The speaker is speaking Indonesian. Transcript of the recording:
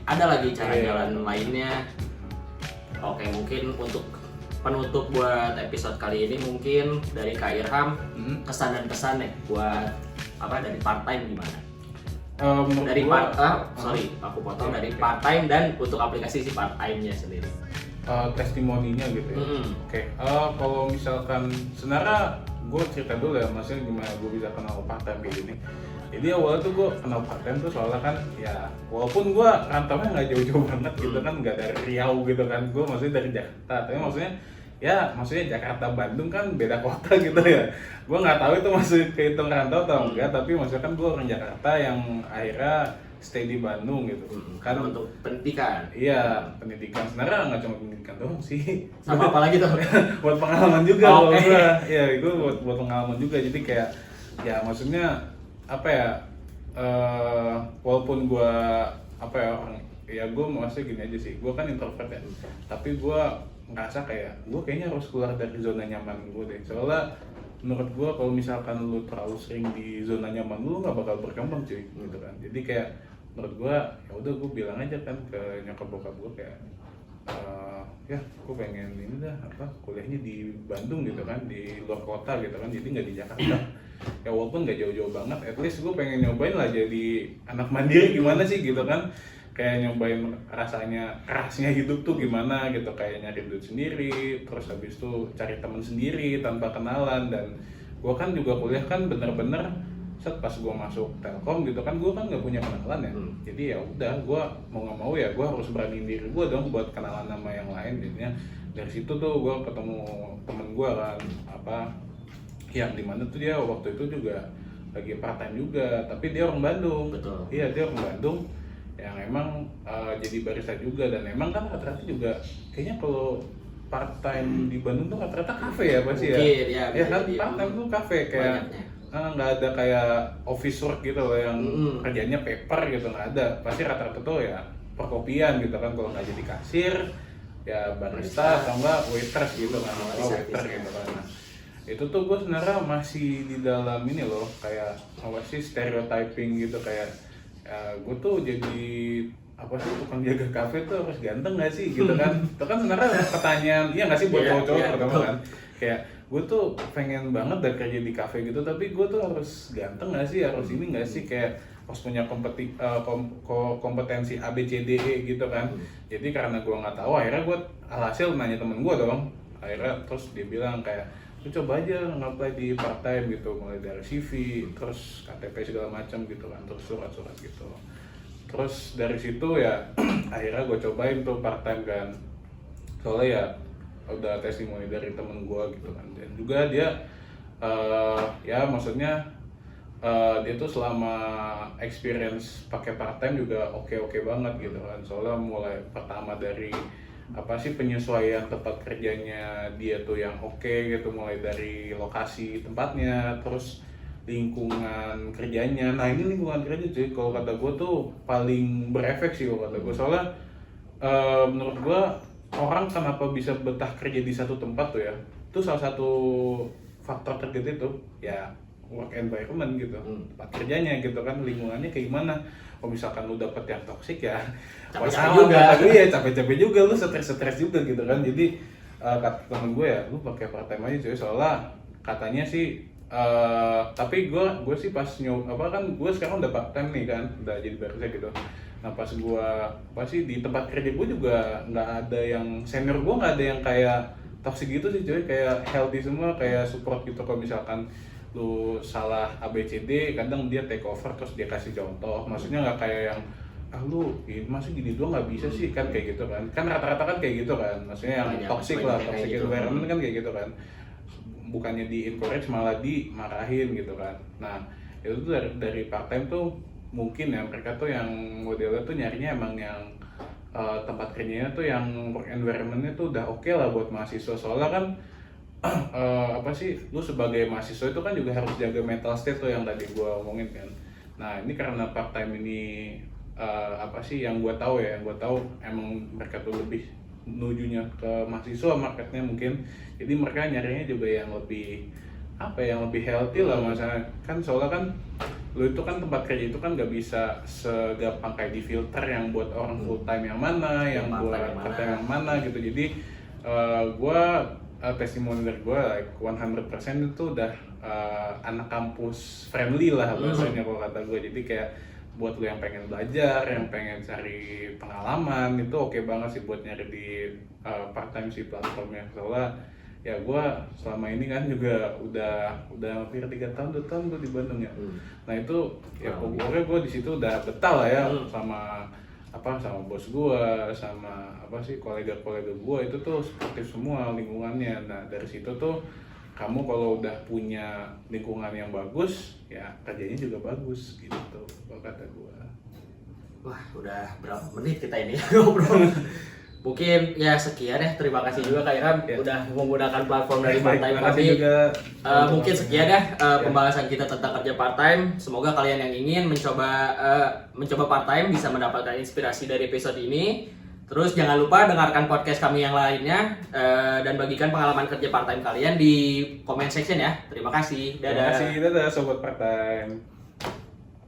ada lagi cara jalan lainnya. Oke, mungkin untuk penutup buat episode kali ini mungkin dari Kak Irham kesan dan pesan nih buat dari part time gimana? Dari aku potong dari part time dan untuk aplikasi si part time-nya sendiri. Testimoninya gitu ya. Oke. Kalau misalkan sebenarnya gue cerita dulu ya, maksudnya gimana gue bisa kenal part time kayak gini. Jadi awalnya tuh gue kenal part time tuh soalnya kan ya walaupun gue rantaunya nggak jauh-jauh banget gitu kan, nggak dari Riau gitu kan, gue maksudnya dari Jakarta, tapi maksudnya Jakarta Bandung kan beda kota gitu ya. Gue nggak tahu itu masih kehitung rantau atau enggak, tapi maksudnya kan gue orang Jakarta yang akhirnya stay di Bandung gitu. Kan untuk pendidikan. Iya, pendidikan. Sebenarnya nggak cuma pendidikan doang sih. Sama apa lagi tuh? Buat pengalaman juga kalau gue. Iya, itu buat pengalaman juga. Jadi kayak ya maksudnya apa ya? Walaupun gue gue maksudnya gini aja sih. Gue kan introvert ya. Tapi gue ngerasa kayak gue kayaknya harus keluar dari zona nyaman gue deh. Soalnya menurut gue kalau misalkan lu terlalu sering di zona nyaman lu nggak bakal berkembang cuy gitu kan. Jadi kayak menurut gue ya udah gue bilang aja kan ke nyokap bokap gue kayak ya gue pengen ini dah kuliahnya di Bandung gitu kan, di luar kota gitu kan, jadi nggak di Jakarta. Ya walaupun nggak jauh-jauh banget, at least gue pengen nyobain lah jadi anak mandiri gimana sih gitu kan, kayak nyobain rasanya kerasnya hidup tuh gimana gitu, kayak nyari duit sendiri, terus habis itu cari teman sendiri tanpa kenalan. Dan gue kan juga kuliah kan bener-bener pas gue masuk Telkom gitu kan, gue kan nggak punya kenalan ya. Jadi ya udah gue mau nggak mau ya gue harus beraniin diri gue dong buat kenalan sama yang lain. Jadinya dari situ tuh gue ketemu temen gue kan yang dimana tuh dia waktu itu juga lagi part time juga, tapi dia orang Bandung. Betul. Iya, dia orang Bandung yang emang jadi barista juga. Dan emang kan rata-rata juga kayaknya kalau part time di Bandung tuh rata-rata kafe ya pasti ya. Ya kan part time tuh kafe kayak nggak ada kayak office work gitu loh yang kerjanya paper gitu, nggak ada. Pasti rata-rata tuh ya perkopian gitu kan, kalau nggak jadi kasir ya barista atau enggak waiters gitu kan, waiter gitu kan. Nah, itu tuh gue sebenarnya masih di dalam ini loh, kayak apa sih stereotyping gitu, kayak gue tuh jadi tukang jaga kafe tuh harus ganteng nggak sih gitu kan. Itu kan sebenarnya pertanyaan iya nggak sih buat cowok-cowok pertama kan, kayak gue tuh pengen banget dan kerja di kafe gitu, tapi gue tuh harus ganteng nggak sih, harus ini nggak sih, kayak harus punya kompetensi A B C D E gitu kan. Jadi karena gue nggak tahu, akhirnya gue alhasil nanya temen gue dong, akhirnya terus dia bilang kayak lu coba aja nge-apply di part time gitu, mulai dari CV, terus KTP segala macam gitu kan, terus surat-surat gitu. Terus dari situ ya akhirnya gue cobain tuh part time kan, soalnya ya udah testimoni dari temen gue gitu kan. Dan juga dia ya maksudnya dia tuh selama experience pakai part time juga oke banget gitu kan. Soalnya mulai pertama dari penyesuaian tempat kerjanya dia tuh yang oke gitu, mulai dari lokasi tempatnya, terus lingkungan kerjanya. Nah ini lingkungan kerja cuy, kalau kata gue tuh paling berefek sih kalau kata gue. Soalnya menurut gue orang kenapa bisa betah kerja di satu tempat tuh ya, itu salah satu faktor tergede tuh ya work environment gitu, tempat kerjanya gitu kan, lingkungannya kayak gimana. Kalau misalkan lu dapet yang toksik ya capek-capek juga, lu stres juga gitu kan. Jadi kata temen gue ya lu pakai part time aja cuy, soalnya katanya sih tapi gue sih pas kan gue sekarang udah part time nih kan, udah jadi barista gitu. Nah pas gue di tempat kerja gue juga nggak ada yang senior, gue nggak ada yang kayak toksik gitu sih cuy, kayak healthy semua, kayak support gitu. Kalau misalkan lu salah ABCD, kadang dia take over terus dia kasih contoh. Maksudnya nggak kayak yang lu masih gini doang nggak bisa sih kan, kayak gitu kan rata-rata kan kayak gitu kan. Maksudnya yang toxic environment kan kayak gitu kan, bukannya di encourage malah dimarahin gitu kan. Nah itu tuh dari part time tuh mungkin ya mereka tuh yang modelnya tuh nyarinya emang yang tempat kerjanya tuh yang work environment-nya tuh udah oke lah buat mahasiswa. Soalnya kan lu sebagai mahasiswa itu kan juga harus jaga mental state tuh yang tadi gue omongin kan. Nah ini karena part time ini yang gue tahu emang mereka tuh lebih menujunya ke mahasiswa marketnya mungkin. Jadi mereka nyarinya juga yang lebih healthy lah, masalah kan. Soalnya kan lu itu kan tempat kerja itu kan nggak bisa segampang kayak di filter yang buat orang full time yang mana, yang buat part time yang mana gitu. Jadi gue testimoni dari gue like 100% itu udah anak kampus friendly lah bahasanya kalau kata gue. Jadi kayak buat lu yang pengen belajar, yang pengen cari pengalaman itu oke banget sih buat nyari di part time si platformnya. Soalnya ya gue selama ini kan juga udah hampir 3 tahun 2 tahun gue di Bandung ya. Nah itu ya pokoknya gue di situ udah betah lah ya sama bos gue, sama kolega-kolega gue itu tuh sportif semua lingkungannya. Nah dari situ tuh kamu kalau udah punya lingkungan yang bagus ya kerjanya juga bagus gitu kalau kata gue. Wah udah berapa menit kita ini ngobrol. Mungkin ya sekian ya, terima kasih juga Kak Irham udah menggunakan platform dari part time kami. Mungkin sekian ya pembahasan kita tentang kerja part time. Semoga kalian yang ingin mencoba part time bisa mendapatkan inspirasi dari episode ini. Terus jangan lupa dengarkan podcast kami yang lainnya dan bagikan pengalaman kerja part time kalian di comment section ya. Terima kasih. Terima kasih, dadah sobat part time.